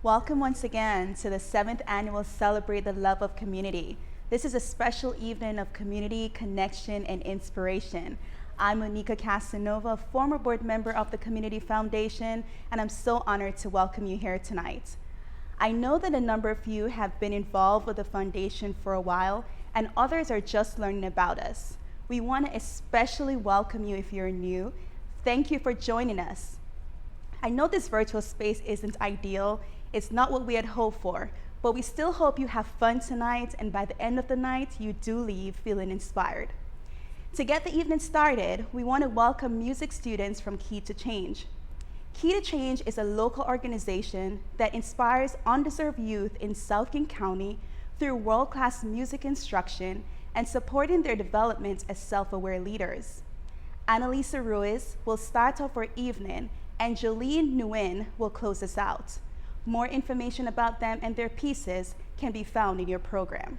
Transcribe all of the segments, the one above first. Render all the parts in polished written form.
Welcome once again to the 7th annual Celebrate the Love of Community. This is a special evening of community, connection, and inspiration. I'm Monica Casanova, former board member of the Community Foundation, and I'm so honored to welcome you here tonight. I know that a number of you have been involved with the foundation for a while, and others are just learning about us. We want to especially welcome you if you're new. Thank you for joining us. I know this virtual space isn't ideal. It's not what we had hoped for, but we still hope you have fun tonight, and by the end of the night, you do leave feeling inspired. To get the evening started, we want to welcome music students from Key to Change. Key to Change is a local organization that inspires underserved youth in South King County through world-class music instruction and supporting their development as self-aware leaders. Annalisa Ruiz will start off our evening, and Jolene Nguyen will close us out. More information about them and their pieces can be found in your program.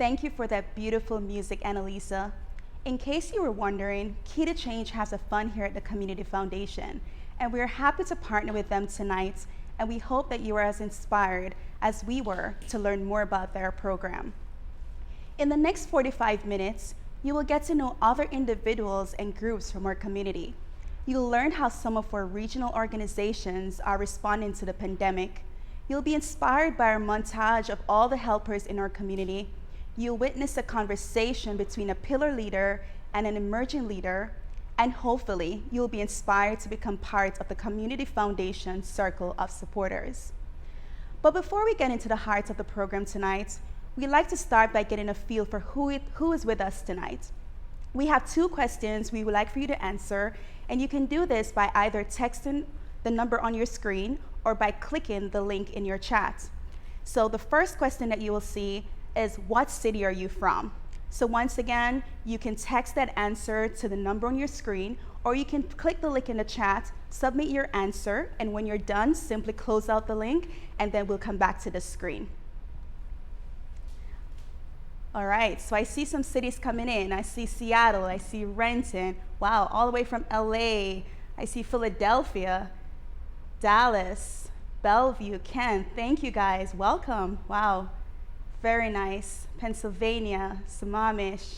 Thank you for that beautiful music, Annalisa. In case you were wondering, Key to Change has a fund here at the Community Foundation, and we are happy to partner with them tonight, and we hope that you are as inspired as we were to learn more about their program. In the next 45 minutes, you will get to know other individuals and groups from our community. You'll learn how some of our regional organizations are responding to the pandemic. You'll be inspired by our montage of all the helpers in our community. You'll witness a conversation between a pillar leader and an emerging leader, and hopefully, you'll be inspired to become part of the Community Foundation Circle of Supporters. But before we get into the heart of the program tonight, we'd like to start by getting a feel for who is with us tonight. We have 2 questions we would like for you to answer, and you can do this by either texting the number on your screen or by clicking the link in your chat. So the first question that you will see is, what city are you from? So once again, you can text that answer to the number on your screen, or you can click the link in the chat, submit your answer, and when you're done, simply close out the link, and then we'll come back to the screen. All right, so I see some cities coming in. I see Seattle, I see Renton. Wow, all the way from LA. I see Philadelphia, Dallas, Bellevue, Kent. Thank you guys, welcome. Wow, very nice. Pennsylvania, Sammamish,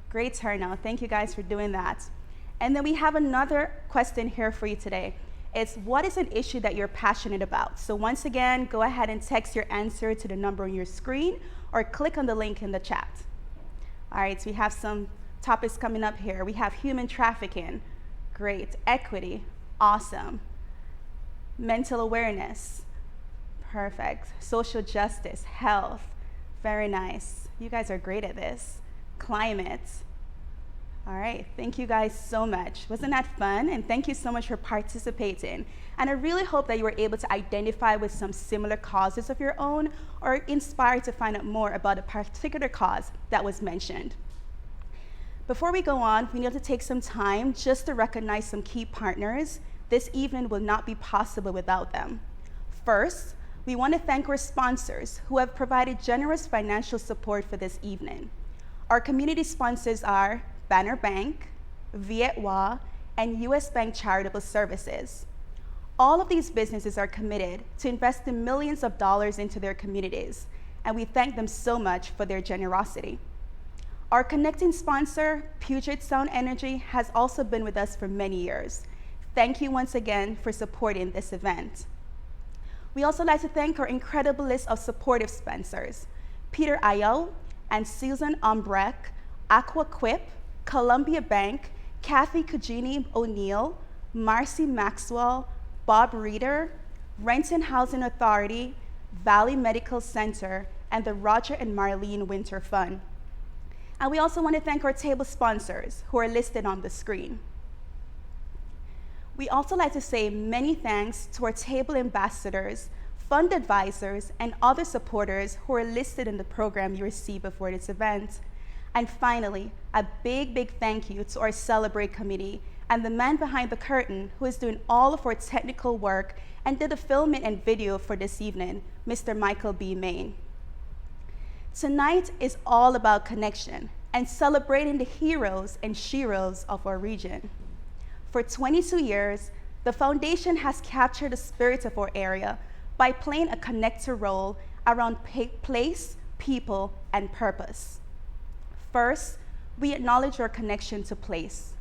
great turnout. Thank you guys for doing that. And then we have another question here for you today. It's, what is an issue that you're passionate about? So once again, go ahead and text your answer to the number on your screen or click on the link in the chat. All right, so we have some topics coming up here. We have human trafficking, great. Equity, awesome. Mental awareness, perfect. Social justice, health, very nice. You guys are great at this. Climate. All right, thank you guys so much. Wasn't that fun? And thank you so much for participating. And I really hope that you were able to identify with some similar causes of your own or inspired to find out more about a particular cause that was mentioned. Before we go on, we need to take some time just to recognize some key partners. This evening will not be possible without them. First, we want to thank our sponsors who have provided generous financial support for this evening. Our community sponsors are Banner Bank, Viet Wa, and US Bank Charitable Services. All of these businesses are committed to investing millions of dollars into their communities, and we thank them so much for their generosity. Our connecting sponsor, Puget Sound Energy, has also been with us for many years. Thank you once again for supporting this event. We also like to thank our incredible list of supportive sponsors, Peter Ayel and Susan Umbrecht, Aquaquip, Columbia Bank, Kathy Kujini O'Neill, Marcy Maxwell, Bob Reeder, Renton Housing Authority, Valley Medical Center, and the Roger and Marlene Winter Fund. And we also want to thank our table sponsors who are listed on the screen. We also like to say many thanks to our table ambassadors, fund advisors, and other supporters who are listed in the program you received before this event. And finally, a big, big thank you to our Celebrate committee and the man behind the curtain who is doing all of our technical work and did the filming and video for this evening, Mr. Michael B. Main. Tonight is all about connection and celebrating the heroes and sheroes of our region. For 22 years, the foundation has captured the spirit of our area by playing a connector role around place, people, and purpose. First, we acknowledge our connection to place.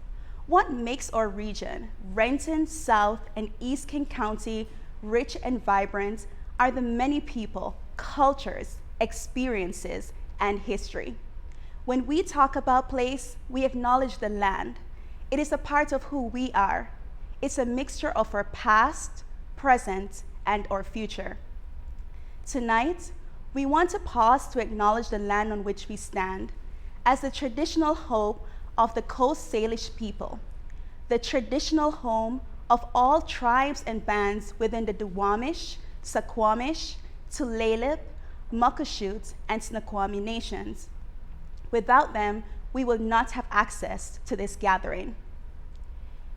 What makes our region, Renton, South, and East King County, rich and vibrant are the many people, cultures, experiences, and history. When we talk about place, we acknowledge the land. It is a part of who we are. It's a mixture of our past, present, and our future. Tonight, we want to pause to acknowledge the land on which we stand as the traditional home of the Coast Salish people, the traditional home of all tribes and bands within the Duwamish, Suquamish, Tulalip, Muckleshoot, and Snoqualmie nations. Without them, we will not have access to this gathering.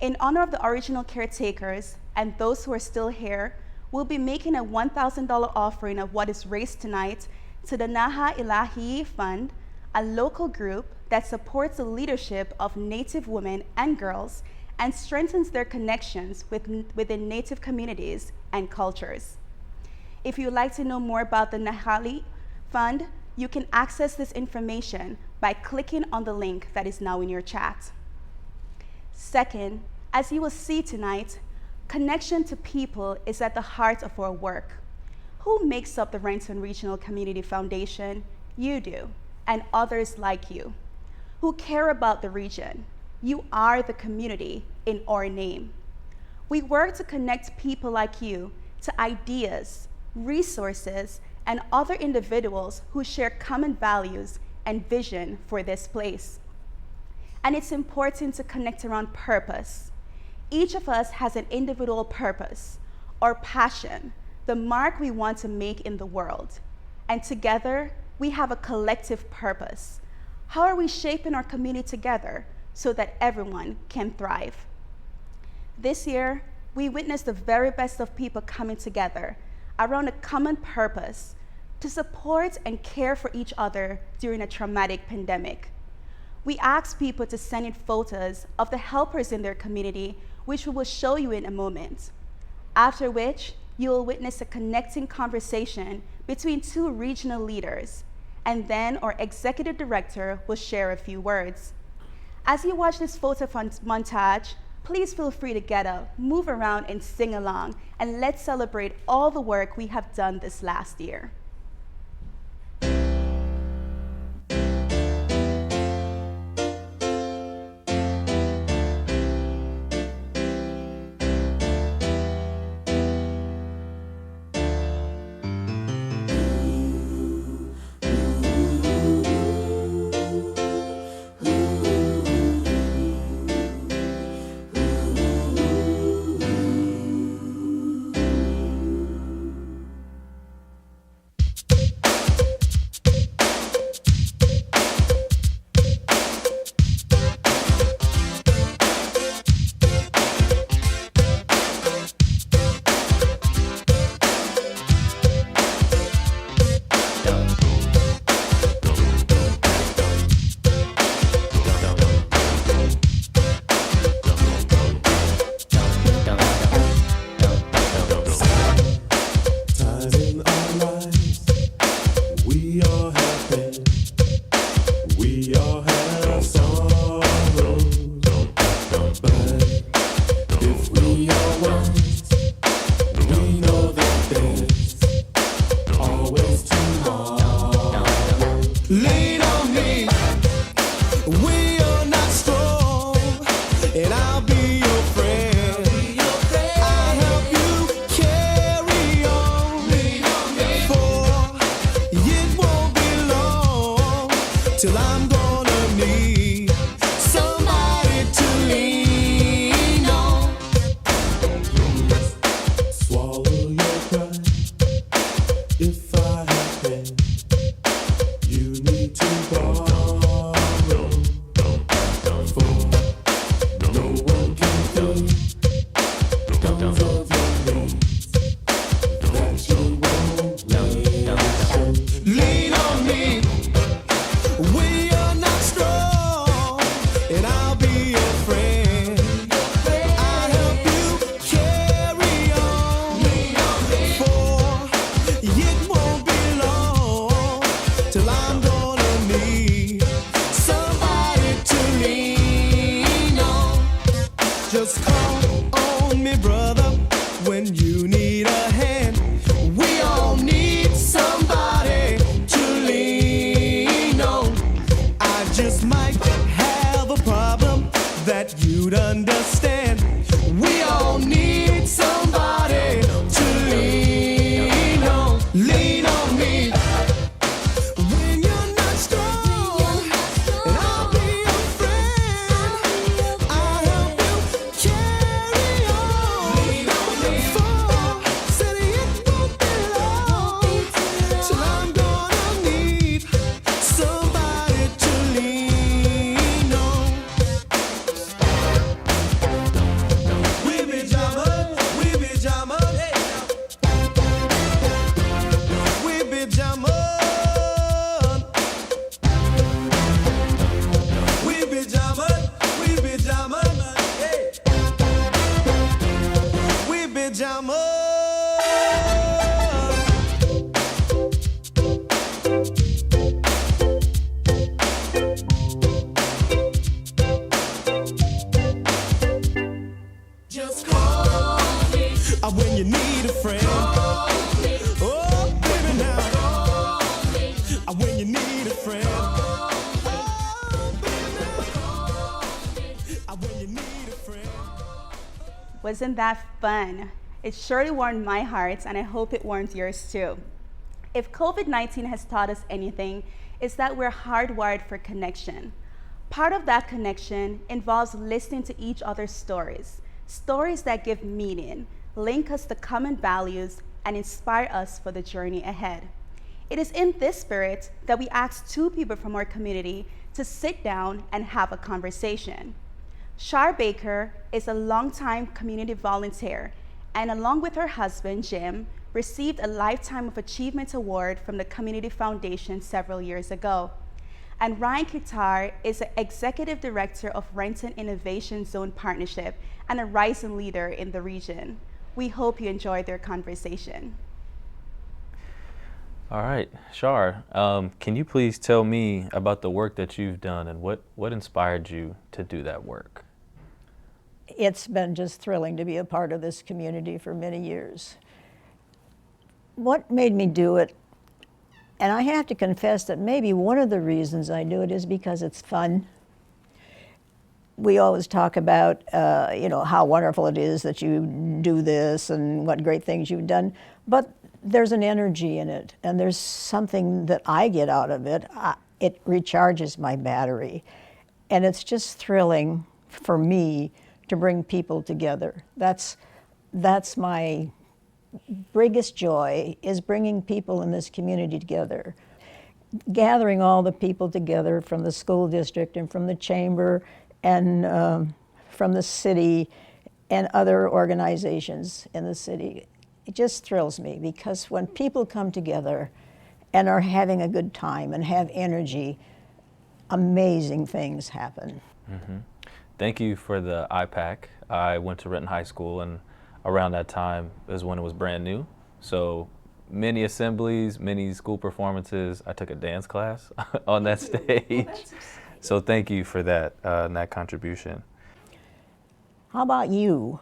In honor of the original caretakers and those who are still here, we'll be making a $1,000 offering of what is raised tonight to the Naha Ilahi Fund, a local group that supports the leadership of Native women and girls and strengthens their connections within Native communities and cultures. If you'd like to know more about the Nahali Fund, You can access this information by clicking on the link that is now in your chat. Second, as you will see tonight, connection to people is at the heart of our work. Who makes up the Renton Regional Community Foundation? You do, and others like you, who care about the region. You are the community in our name. We work to connect people like you to ideas, resources, and other individuals who share common values and vision for this place. And it's important to connect around purpose. Each of us has an individual purpose or passion, the mark we want to make in the world. And together, we have a collective purpose. How are we shaping our community together so that everyone can thrive? This year, we witnessed the very best of people coming together around a common purpose to support and care for each other during a traumatic pandemic. We asked people to send in photos of the helpers in their community, which we will show you in a moment, after which you will witness a connecting conversation between two regional leaders, and then our executive director will share a few words. As you watch this photo montage, please feel free to get up, move around, and sing along, and let's celebrate all the work we have done this last year. Lean on me, we are not strong, and I'll be your friend. I'll help you carry on, for it won't be long till I'm gonna need somebody to lean on. Swallow your pride if I have been. You need to borrow, for no one can fill those of your needs that you won't need. Lean on me, we are not strong. when you need a friend. When you need a friend. Wasn't that fun? It surely warmed my heart, and I hope it warmed yours too. If COVID-19 has taught us anything, it's that we're hardwired for connection. Part of that connection involves listening to each other's stories, stories that give meaning, link us to common values, and inspire us for the journey ahead. It is in this spirit that we asked two people from our community to sit down and have a conversation. Shar Baker is a longtime community volunteer, and along with her husband, Jim, received a Lifetime of Achievement Award from the Community Foundation several years ago. And Ryan Kitar is the Executive Director of Renton Innovation Zone Partnership and a rising leader in the region. We hope you enjoyed their conversation. All right, Shar, can you please tell me about the work that you've done and what inspired you to do that work? It's been just thrilling to be a part of this community for many years. What made me do it, and I have to confess that maybe one of the reasons I do it is because it's fun. We always talk about, how wonderful it is that you do this and what great things you've done, but there's an energy in it, and there's something that I get out of it. It recharges my battery, and it's just thrilling for me to bring people together. That's my biggest joy, is bringing people in this community together. Gathering all the people together from the school district and from the chamber and from the city and other organizations in the city. It just thrills me, because when people come together and are having a good time and have energy, amazing things happen. Mm-hmm. Thank you for the IPAC. I went to Renton High School, and around that time is when it was brand new. So many assemblies, many school performances. I took a dance class on that stage. So thank you for that, and that contribution. How about you?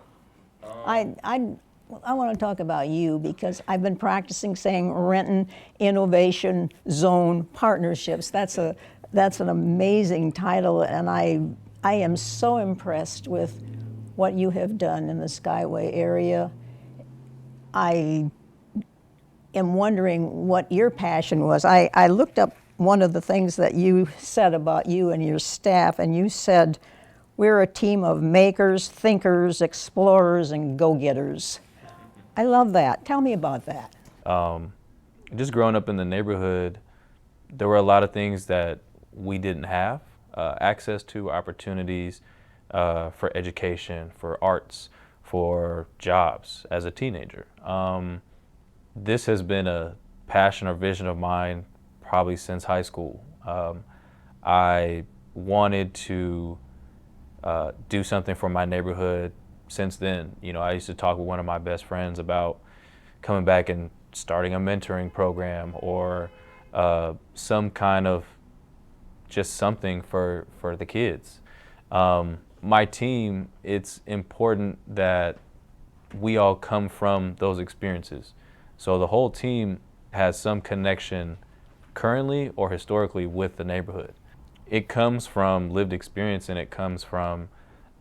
I want to talk about you, because I've been practicing saying Renton Innovation Zone Partnerships. That's an amazing title, and I am so impressed with what you have done in the Skyway area. I am wondering what your passion was. I looked up one of the things that you said about you and your staff, and you said, "We're a team of makers, thinkers, explorers, and go-getters." I love that. Tell me about that. Just growing up in the neighborhood, there were a lot of things that we didn't have access to, opportunities for education, for arts, for jobs as a teenager. This has been a passion or vision of mine probably since high school. I wanted to do something for my neighborhood since then. I used to talk with one of my best friends about coming back and starting a mentoring program or some kind of just something for the kids. My team, it's important that we all come from those experiences. So the whole team has some connection currently or historically with the neighborhood. It comes from lived experience, and it comes from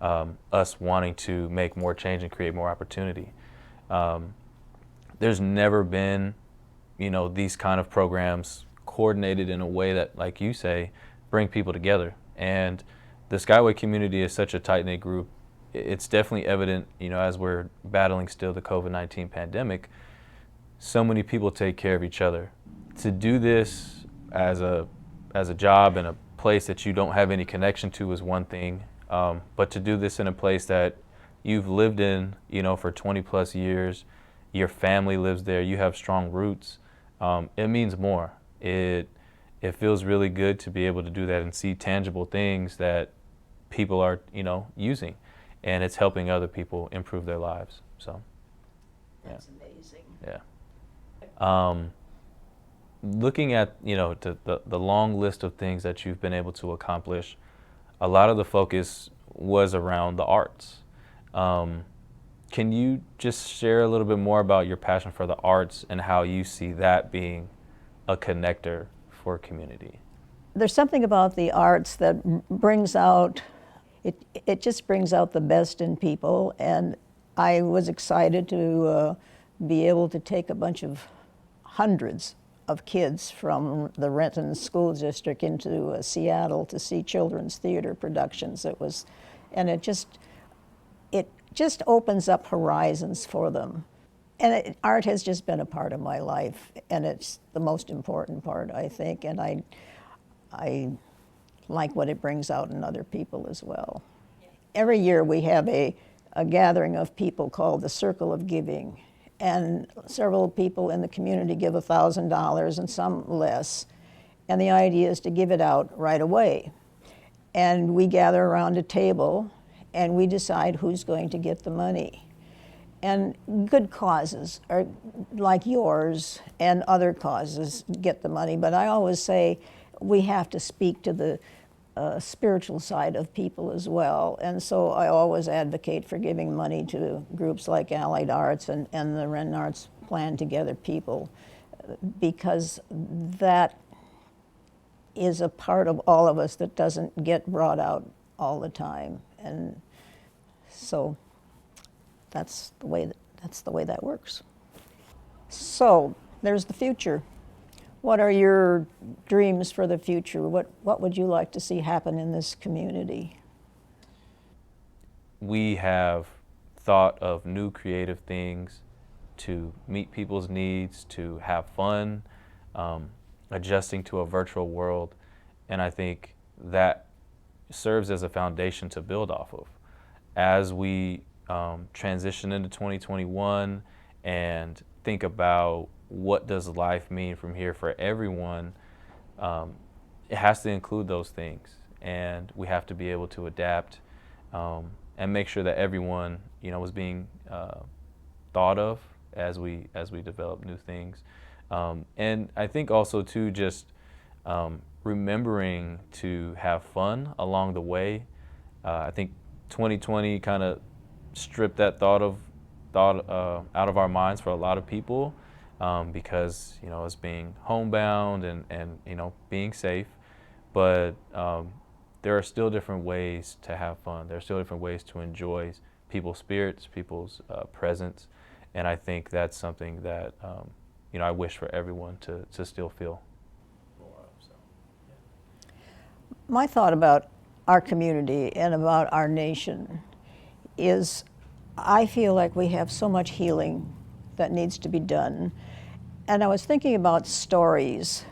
us wanting to make more change and create more opportunity. There's never been, these kind of programs coordinated in a way that, like you say, bring people together. And the Skyway community is such a tight-knit group. It's definitely evident, as we're battling still the COVID-19 pandemic, so many people take care of each other. To do this as a job in a place that you don't have any connection to is one thing, but to do this in a place that you've lived in, for 20 plus years, your family lives there, you have strong roots, it means more. It feels really good to be able to do that and see tangible things that people are, using, and it's helping other people improve their lives. So, That's amazing. Yeah. Looking at, the long list of things that you've been able to accomplish, a lot of the focus was around the arts. Can you just share a little bit more about your passion for the arts and how you see that being a connector for community. There's something about the arts that brings out, it just brings out the best in people, and I was excited to be able to take a bunch of hundreds of kids from the Renton School District into Seattle to see children's theater productions. It just opens up horizons for them. And art has just been a part of my life, and it's the most important part, I think, and I like what it brings out in other people as well. Every year we have a gathering of people called the Circle of Giving, and several people in the community give $1,000 and some less, and the idea is to give it out right away. And we gather around a table and we decide who's going to get the money. And good causes, are like yours and other causes, get the money, but I always say we have to speak to the spiritual side of people as well. And so I always advocate for giving money to groups like Allied Arts and the Renton Arts Plan Together people, because that is a part of all of us that doesn't get brought out all the time. And so that's the way that works. So there's the future. What are your dreams for the future? What would you like to see happen in this community? We have thought of new creative things to meet people's needs, to have fun, adjusting to a virtual world, and I think that serves as a foundation to build off of. As we transition into 2021 and think about what does life mean from here for everyone, it has to include those things, and we have to be able to adapt and make sure that everyone, is being thought of as we develop new things. And I think also too, just remembering to have fun along the way. I think 2020 kind of stripped that thought out of our minds for a lot of people, because it's being homebound and being safe. But there are still different ways to have fun. There are still different ways to enjoy people's spirits, people's presence, and I think that's something that I wish for everyone to still feel more of. So, yeah. My thought about our community and about our nation is I feel like we have so much healing that needs to be done. And I was thinking about stories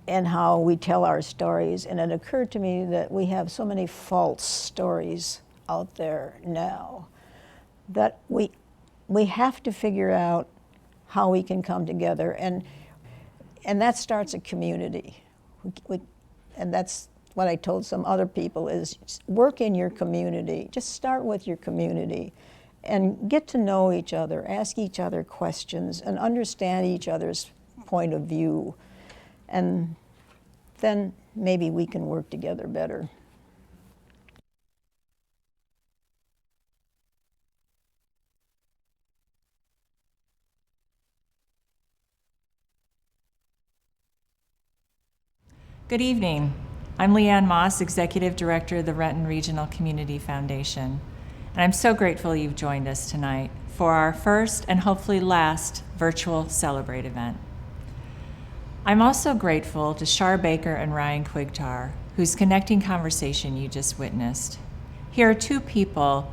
and how we tell our stories, and it occurred to me that we have so many false stories out there now that we have to figure out how we can come together, and that starts a community. And that's what I told some other people is work in your community. Just start with your community and get to know each other, ask each other questions, and understand each other's point of view. And then maybe we can work together better. Good evening. I'm Leanne Moss, Executive Director of the Renton Regional Community Foundation, and I'm so grateful you've joined us tonight for our first and hopefully last virtual Celebrate event. I'm also grateful to Shar Baker and Ryan Quigtar, whose connecting conversation you just witnessed. Here are two people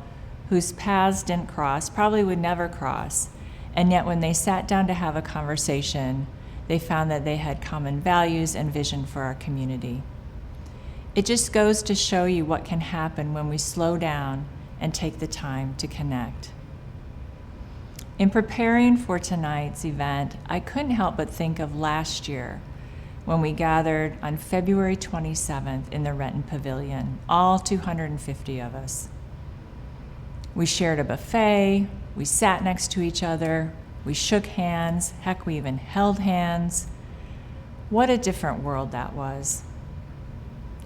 whose paths didn't cross, probably would never cross, and yet when they sat down to have a conversation, they found that they had common values and vision for our community. It just goes to show you what can happen when we slow down and take the time to connect. In preparing for tonight's event, I couldn't help but think of last year when we gathered on February 27th in the Renton Pavilion, all 250 of us. We shared a buffet, we sat next to each other, we shook hands, heck, we even held hands. What a different world that was.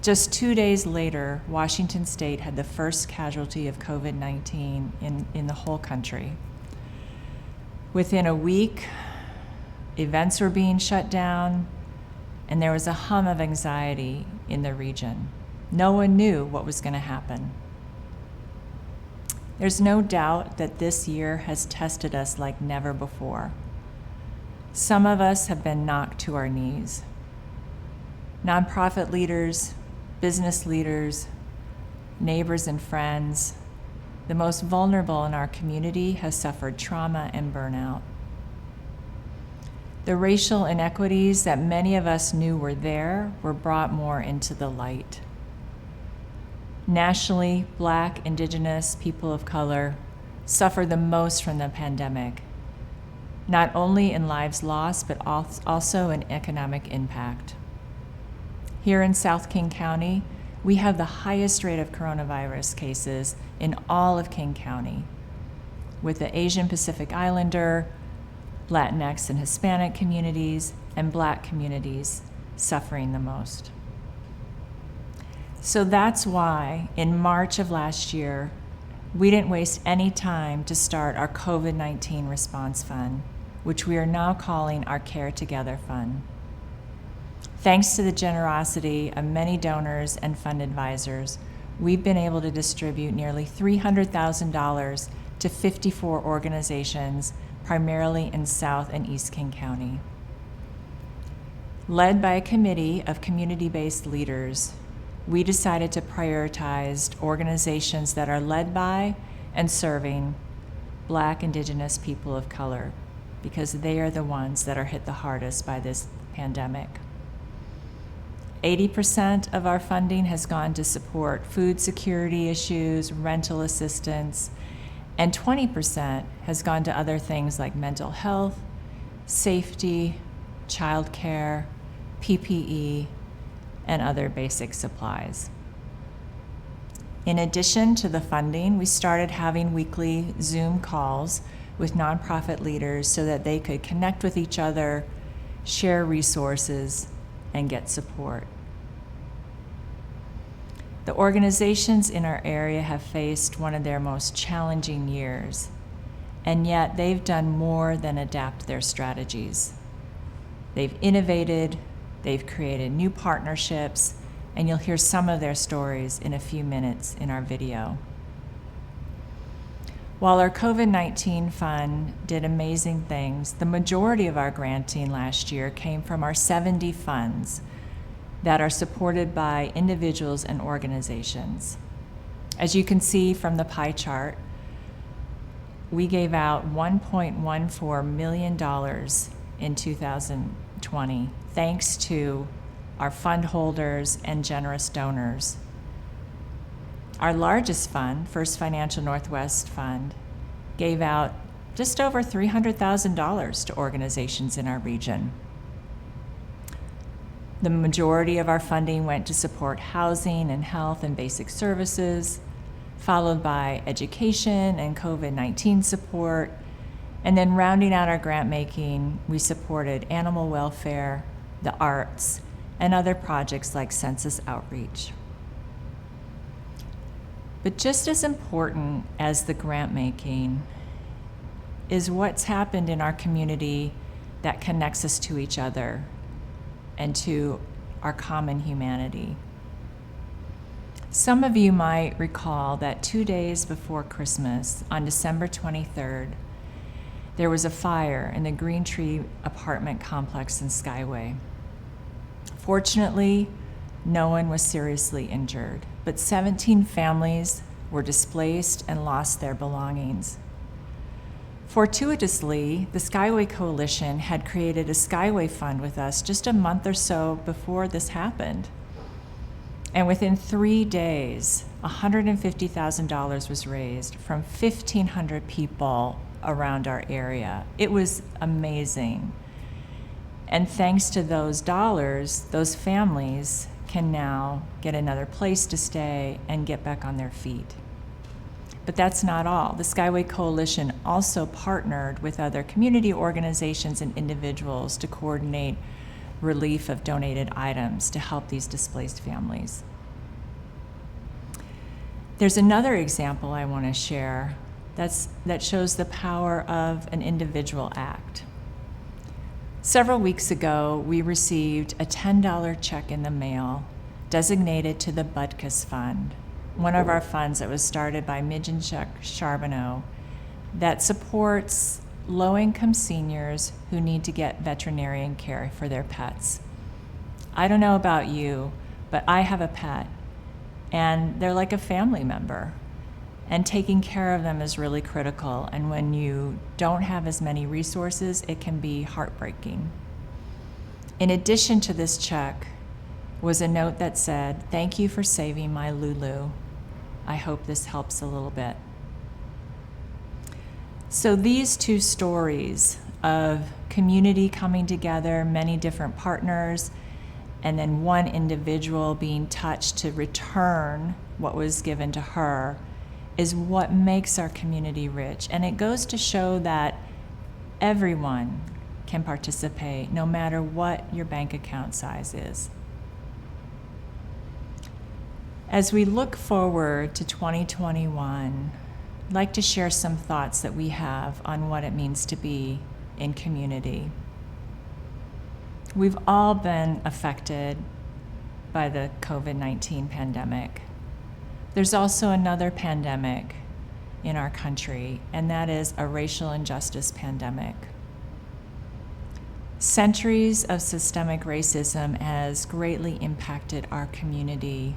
Just 2 days later, Washington State had the first casualty of COVID-19 in the whole country. Within a week, events were being shut down, and there was a hum of anxiety in the region. No one knew what was going to happen. There's no doubt that this year has tested us like never before. Some of us have been knocked to our knees. Nonprofit leaders, business leaders, neighbors and friends, the most vulnerable in our community has suffered trauma and burnout. The racial inequities that many of us knew were there were brought more into the light. Nationally, Black, Indigenous, people of color suffer the most from the pandemic, not only in lives lost, but also in economic impact. Here in South King County, we have the highest rate of coronavirus cases in all of King County, with the Asian Pacific Islander, Latinx and Hispanic communities, and Black communities suffering the most. So that's why in March of last year, we didn't waste any time to start our COVID-19 Response Fund, which we are now calling our Care Together Fund. Thanks to the generosity of many donors and fund advisors, we've been able to distribute nearly $300,000 to 54 organizations, primarily in South and East King County. Led by a committee of community-based leaders, we decided to prioritize organizations that are led by and serving Black, Indigenous, people of color, because they are the ones that are hit the hardest by this pandemic. 80% of our funding has gone to support food security issues, rental assistance, and 20% has gone to other things like mental health, safety, childcare, PPE, and other basic supplies. In addition to the funding, we started having weekly Zoom calls with nonprofit leaders so that they could connect with each other, share resources, and get support. The organizations in our area have faced one of their most challenging years, and yet they've done more than adapt their strategies. They've innovated, they've created new partnerships, and you'll hear some of their stories in a few minutes in our video. While our COVID-19 fund did amazing things, the majority of our granting last year came from our 70 funds that are supported by individuals and organizations. As you can see from the pie chart, we gave out $1.14 million in 2020, thanks to our fund holders and generous donors. Our largest fund, First Financial Northwest Fund, gave out just over $300,000 to organizations in our region. The majority of our funding went to support housing and health and basic services, followed by education and COVID-19 support, and then rounding out our grant making, we supported animal welfare, the arts, and other projects like census outreach. But just as important as the grant making is what's happened in our community that connects us to each other and to our common humanity. Some of you might recall that 2 days before Christmas, on December 23rd, there was a fire in the Green Tree apartment complex in Skyway. Fortunately, no one was seriously injured, but 17 families were displaced and lost their belongings. Fortuitously, the Skyway Coalition had created a Skyway Fund with us just a month or so before this happened. And within 3 days, $150,000 was raised from 1,500 people around our area. It was amazing. And thanks to those dollars, those families can now get another place to stay and get back on their feet. But that's not all. The Skyway Coalition also partnered with other community organizations and individuals to coordinate relief of donated items to help these displaced families. There's another example I want to share that shows the power of an individual act. Several weeks ago, we received a $10 check in the mail designated to the Butkus Fund, one of our funds that was started by Midge and Chuck Charbonneau that supports low-income seniors who need to get veterinarian care for their pets. I don't know about you, but I have a pet, and they're like a family member. And taking care of them is really critical. And when you don't have as many resources, it can be heartbreaking. In addition to this check was a note that said, "Thank you for saving my Lulu. I hope this helps a little bit." So these two stories of community coming together, many different partners, and then one individual being touched to return what was given to her is what makes our community rich. And it goes to show that everyone can participate, no matter what your bank account size is. As we look forward to 2021, I'd like to share some thoughts that we have on what it means to be in community. We've all been affected by the COVID-19 pandemic. There's also another pandemic in our country, and that is a racial injustice pandemic. Centuries of systemic racism has greatly impacted our community.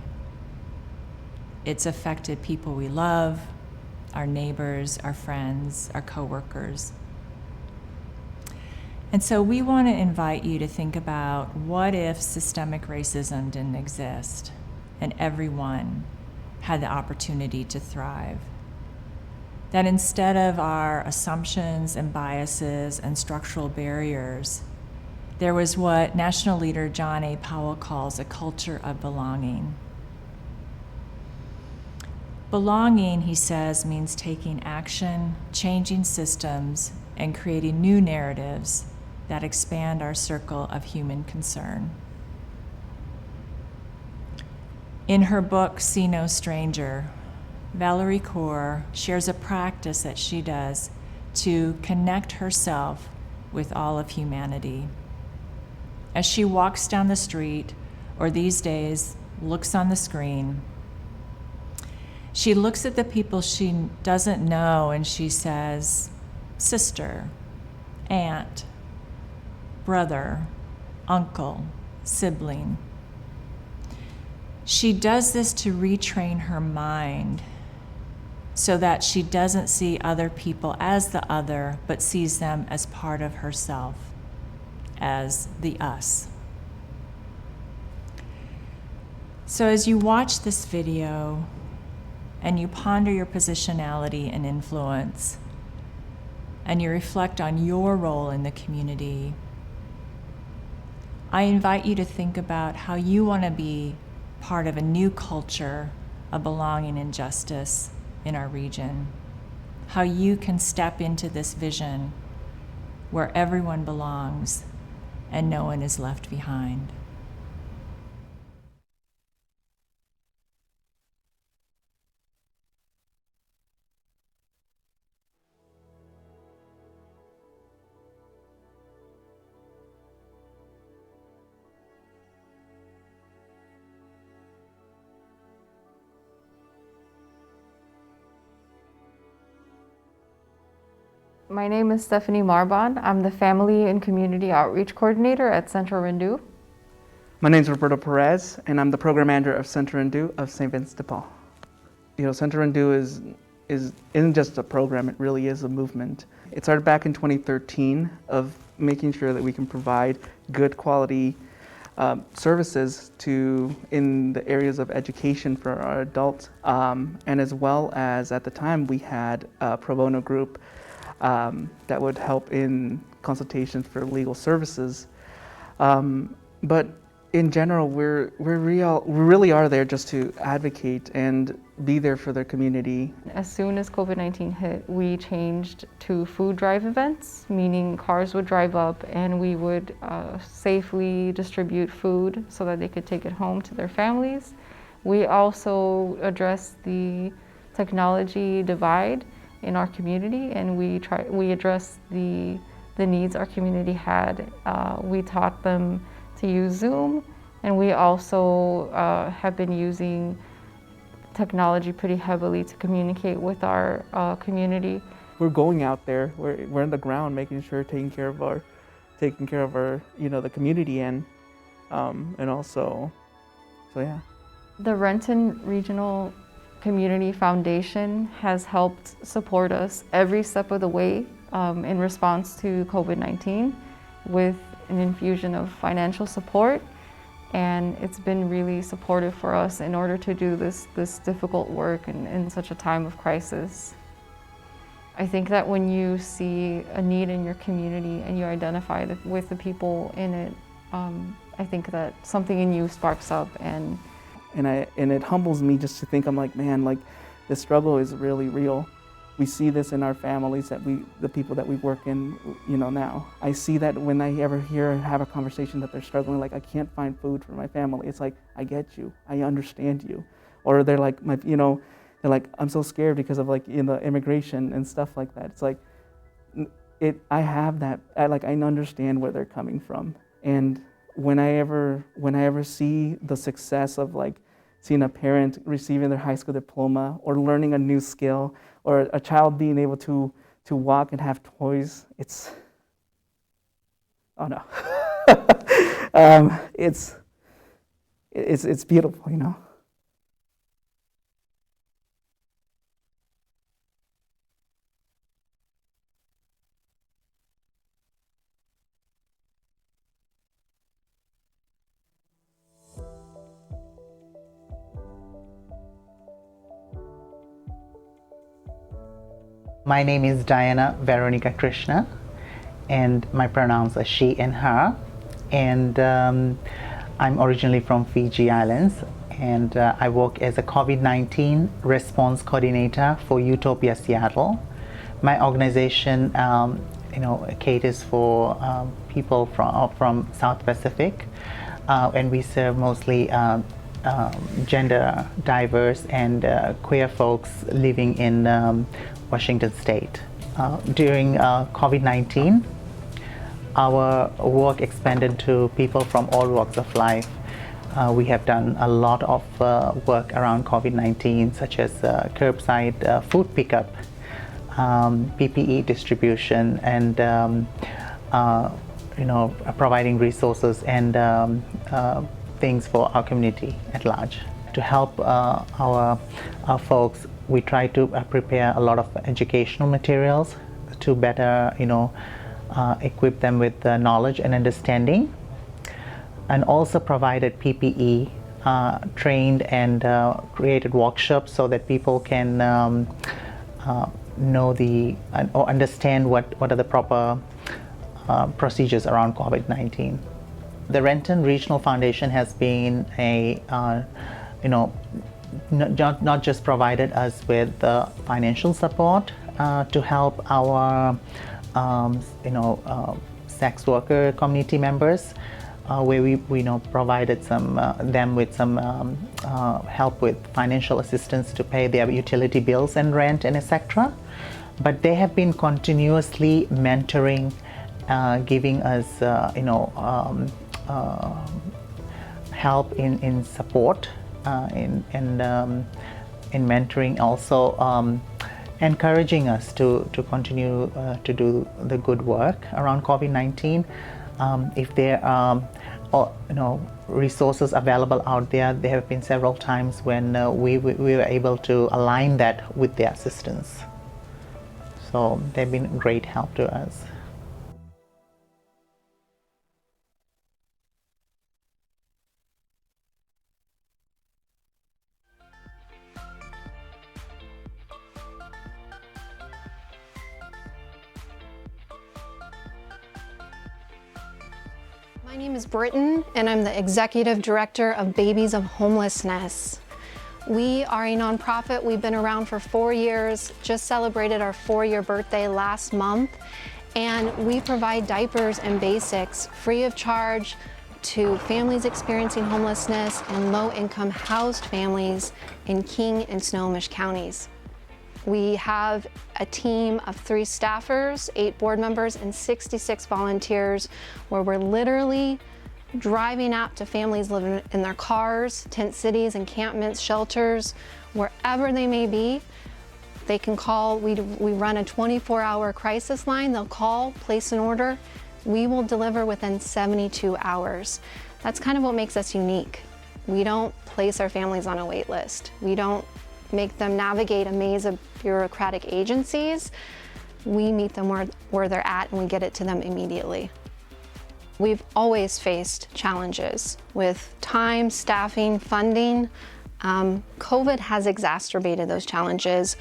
It's affected people we love, our neighbors, our friends, our coworkers. And so we want to invite you to think about, what if systemic racism didn't exist and everyone had the opportunity to thrive? That instead of our assumptions and biases and structural barriers, there was what national leader John A. Powell calls a culture of belonging. Belonging, he says, means taking action, changing systems, and creating new narratives that expand our circle of human concern. In her book, See No Stranger, Valerie Kaur shares a practice that she does to connect herself with all of humanity. As she walks down the street, or these days, looks on the screen, she looks at the people she doesn't know and she says, sister, aunt, brother, uncle, sibling. She does this to retrain her mind so that she doesn't see other people as the other, but sees them as part of herself, as the us. So as you watch this video and you ponder your positionality and influence, and you reflect on your role in the community, I invite you to think about how you want to be part of a new culture of belonging and justice in our region, how you can step into this vision where everyone belongs and no one is left behind. My name is Stephanie Marbon. I'm the Family and Community Outreach Coordinator at Centro Rendu. My name is Roberto Perez, and I'm the Program Manager of Centro Rendu of St. Vincent de Paul. Centro Rendu isn't just a program, it really is a movement. It started back in 2013 of making sure that we can provide good quality services in the areas of education for our adults, and as well as at the time we had a pro bono group that would help in consultations for legal services. But in general, we really are there just to advocate and be there for their community. As soon as COVID-19 hit, we changed to food drive events, meaning cars would drive up and we would safely distribute food so that they could take it home to their families. We also addressed the technology divide in our community, and we address the the needs our community had. We taught them to use Zoom, and we also have been using technology pretty heavily to communicate with our community. We're going out there. We're on the ground, making sure taking care of our the community and also, so yeah. The Renton Regional Community Foundation has helped support us every step of the way in response to COVID-19 with an infusion of financial support, and it's been really supportive for us in order to do this difficult work in such a time of crisis. I think that when you see a need in your community and you identify with the people in it, I think that something in you sparks up, and it humbles me just to think, I'm like, man, like the struggle is really real. We see this in our families the people that we work in, now. I see that when I ever have a conversation that they're struggling, like I can't find food for my family. It's like, I get you, I understand you. Or they're like, they're like, I'm so scared because of immigration and stuff like that. It's like, I have that, I understand where they're coming from. And when I ever see the success of seeing a parent receiving their high school diploma or learning a new skill or a child being able to walk and have toys, it's, oh no. It's beautiful, My name is Diana Veronica Krishna, and my pronouns are she and her. And I'm originally from Fiji Islands, and I work as a COVID-19 response coordinator for Utopia Seattle. My organization, caters for people from South Pacific, and we serve mostly gender diverse and queer folks living in Washington State. During COVID-19, our work expanded to people from all walks of life. We have done a lot of work around COVID-19, such as curbside food pickup, PPE distribution, and providing resources and things for our community at large. To help our folks, we try to prepare a lot of educational materials to better, equip them with knowledge and understanding, and also provided PPE, trained and created workshops so that people can know or understand what are the proper procedures around COVID-19. The Renton Regional Foundation has been not just provided us with financial support to help our sex worker community members, where we provided them with some help with financial assistance to pay their utility bills and rent and etc. But they have been continuously mentoring, giving us help in support, in mentoring, also encouraging us to continue to do the good work around COVID-19. If there are resources available out there, there have been several times when we were able to align that with their assistance. So they've been great help to us. My name is Britton, and I'm the Executive Director of Babies of Homelessness. We are a nonprofit. We've been around for 4 years, just celebrated our 4-year birthday last month, and we provide diapers and basics free of charge to families experiencing homelessness and low-income housed families in King and Snohomish counties. We have a team of 3 staffers, 8 board members, and 66 volunteers, where we're literally driving out to families living in their cars, tent cities, encampments, shelters, wherever they may be. They can call. We run a 24-hour crisis line. They'll call, place an order. We will deliver within 72 hours. That's kind of what makes us unique. We don't place our families on a wait list. We don't make them navigate a maze of bureaucratic agencies. We meet them where they're at, and we get it to them immediately. We've always faced challenges with time, staffing, funding. COVID has exacerbated those challenges.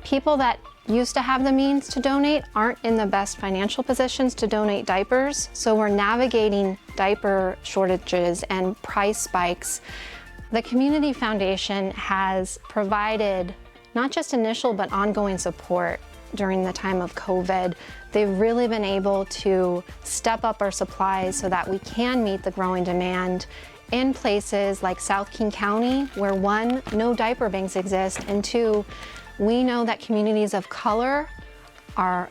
People that used to have the means to donate aren't in the best financial positions to donate diapers, so we're navigating diaper shortages and price spikes. The Community Foundation has provided not just initial but ongoing support during the time of COVID. They've really been able to step up our supplies so that we can meet the growing demand in places like South King County, where 1, no diaper banks exist, and 2, we know that communities of color are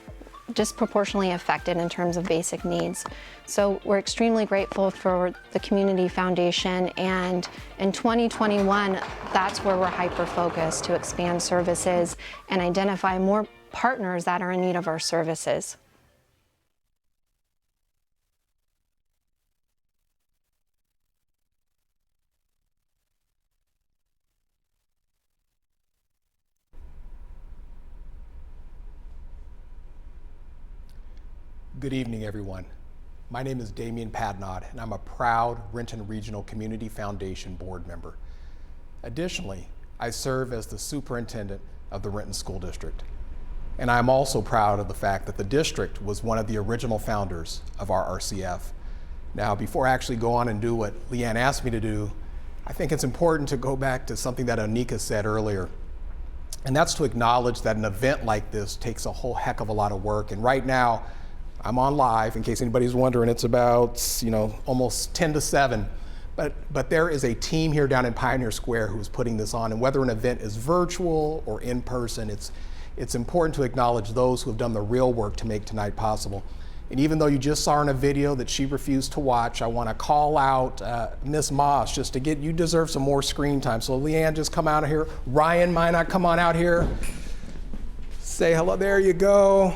disproportionately affected in terms of basic needs. So we're extremely grateful for the Community Foundation, and in 2021, that's where we're hyper-focused to expand services and identify more partners that are in need of our services. Good evening, everyone. My name is Damian Padnod, and I'm a proud Renton Regional Community Foundation board member. Additionally, I serve as the superintendent of the Renton School District. And I'm also proud of the fact that the district was one of the original founders of RRCF. Now, before I actually go on and do what Leanne asked me to do, I think it's important to go back to something that Anika said earlier. And that's to acknowledge that an event like this takes a whole heck of a lot of work. And right now, I'm on live, in case anybody's wondering. It's about, almost 10 to 7. But there is a team here down in Pioneer Square who's putting this on. And whether an event is virtual or in person, it's important to acknowledge those who have done the real work to make tonight possible. And even though you just saw in a video that she refused to watch, I want to call out Miss Moss just to you deserve some more screen time. So Leanne, just come out of here. Ryan, might not come on out here. Say hello, there you go.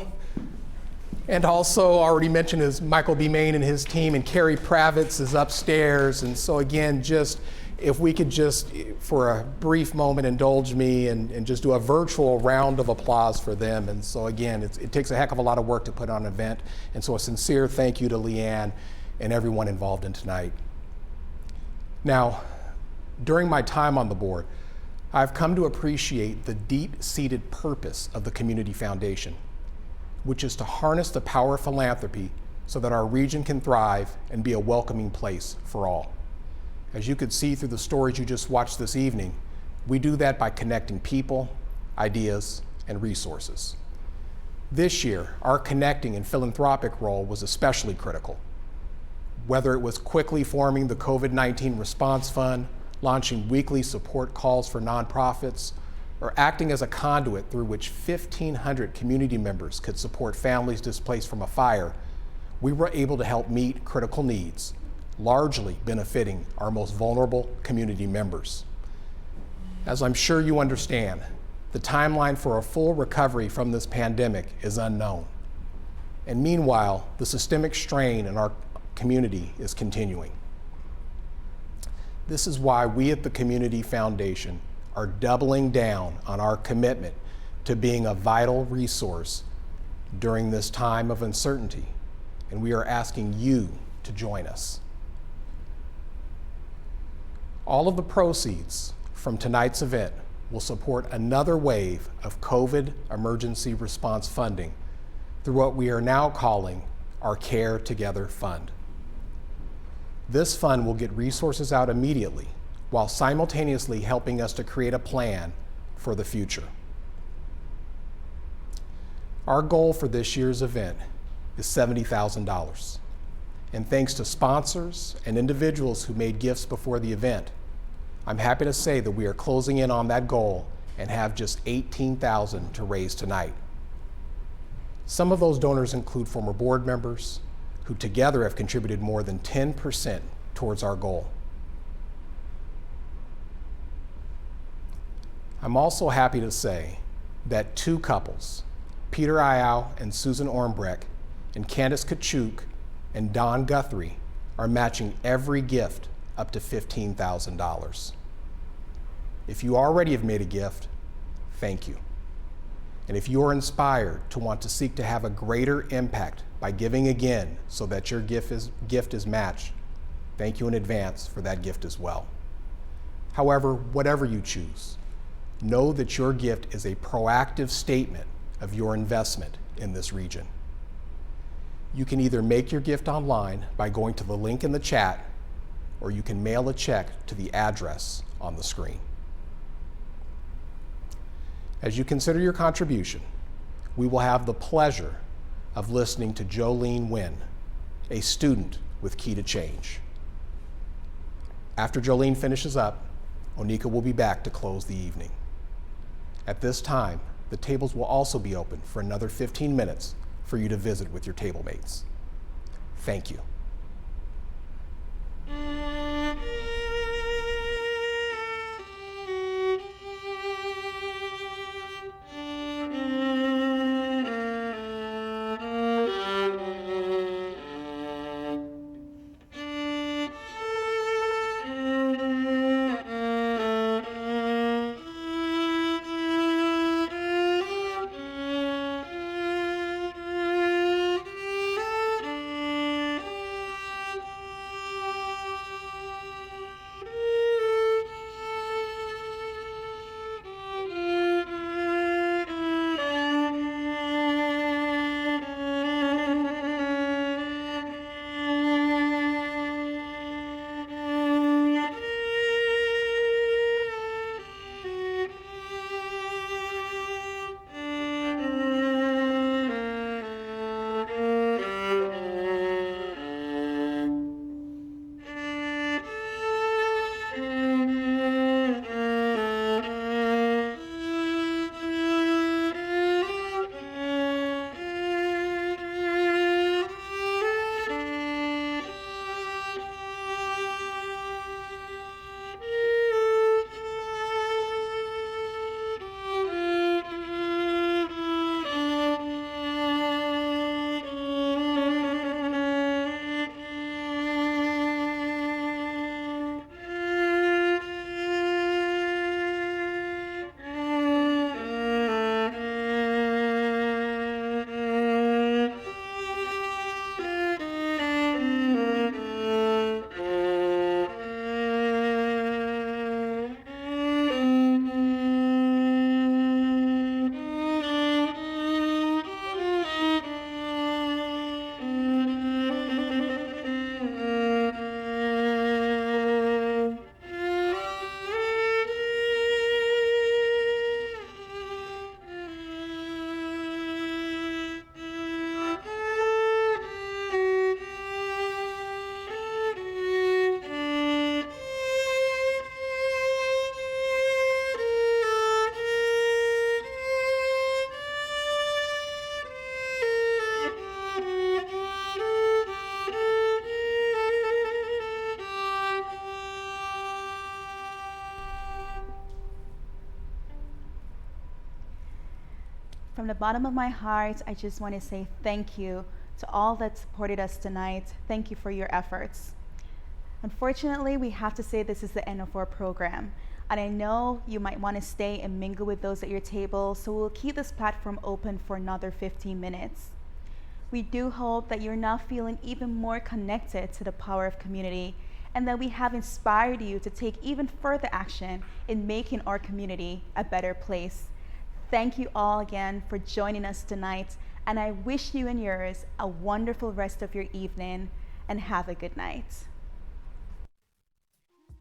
And also already mentioned is Michael B. Main and his team, and Carrie Pravitz is upstairs. And so again, just if we could just, for a brief moment, indulge me and just do a virtual round of applause for them. And so again, it takes a heck of a lot of work to put on an event. And so a sincere thank you to Leanne and everyone involved in tonight. Now, during my time on the board, I've come to appreciate the deep-seated purpose of the Community Foundation, which is to harness the power of philanthropy so that our region can thrive and be a welcoming place for all. As you could see through the stories you just watched this evening, we do that by connecting people, ideas, and resources. This year, our connecting and philanthropic role was especially critical. Whether it was quickly forming the COVID-19 Response Fund, launching weekly support calls for nonprofits, or acting as a conduit through which 1,500 community members could support families displaced from a fire, we were able to help meet critical needs, largely benefiting our most vulnerable community members. As I'm sure you understand, the timeline for a full recovery from this pandemic is unknown. And meanwhile, the systemic strain in our community is continuing. This is why we at the Community Foundation are doubling down on our commitment to being a vital resource during this time of uncertainty, and we are asking you to join us. All of the proceeds from tonight's event will support another wave of COVID emergency response funding through what we are now calling our Care Together Fund. This fund will get resources out immediately while simultaneously helping us to create a plan for the future. Our goal for this year's event is $70,000. And thanks to sponsors and individuals who made gifts before the event, I'm happy to say that we are closing in on that goal and have just $18,000 to raise tonight. Some of those donors include former board members who together have contributed more than 10% towards our goal. I'm also happy to say that two couples, Peter Ayau and Susan Ormbrecht, and Candace Kachuk and Don Guthrie, are matching every gift up to $15,000. If you already have made a gift, thank you. And if you are inspired to want to seek to have a greater impact by giving again so that your gift is matched, thank you in advance for that gift as well. However, whatever you choose, know that your gift is a proactive statement of your investment in this region. You can either make your gift online by going to the link in the chat, or you can mail a check to the address on the screen. As you consider your contribution, we will have the pleasure of listening to Jolene Wynn, a student with Key to Change. After Jolene finishes up, Onika will be back to close the evening. At this time, the tables will also be open for another 15 minutes for you to visit with your table mates. Thank you. From the bottom of my heart, I just want to say thank you to all that supported us tonight. Thank you for your efforts. Unfortunately, we have to say this is the end of our program. And I know you might want to stay and mingle with those at your table, so we'll keep this platform open for another 15 minutes. We do hope that you're now feeling even more connected to the power of community, and that we have inspired you to take even further action in making our community a better place. Thank you all again for joining us tonight, and I wish you and yours a wonderful rest of your evening, and have a good night.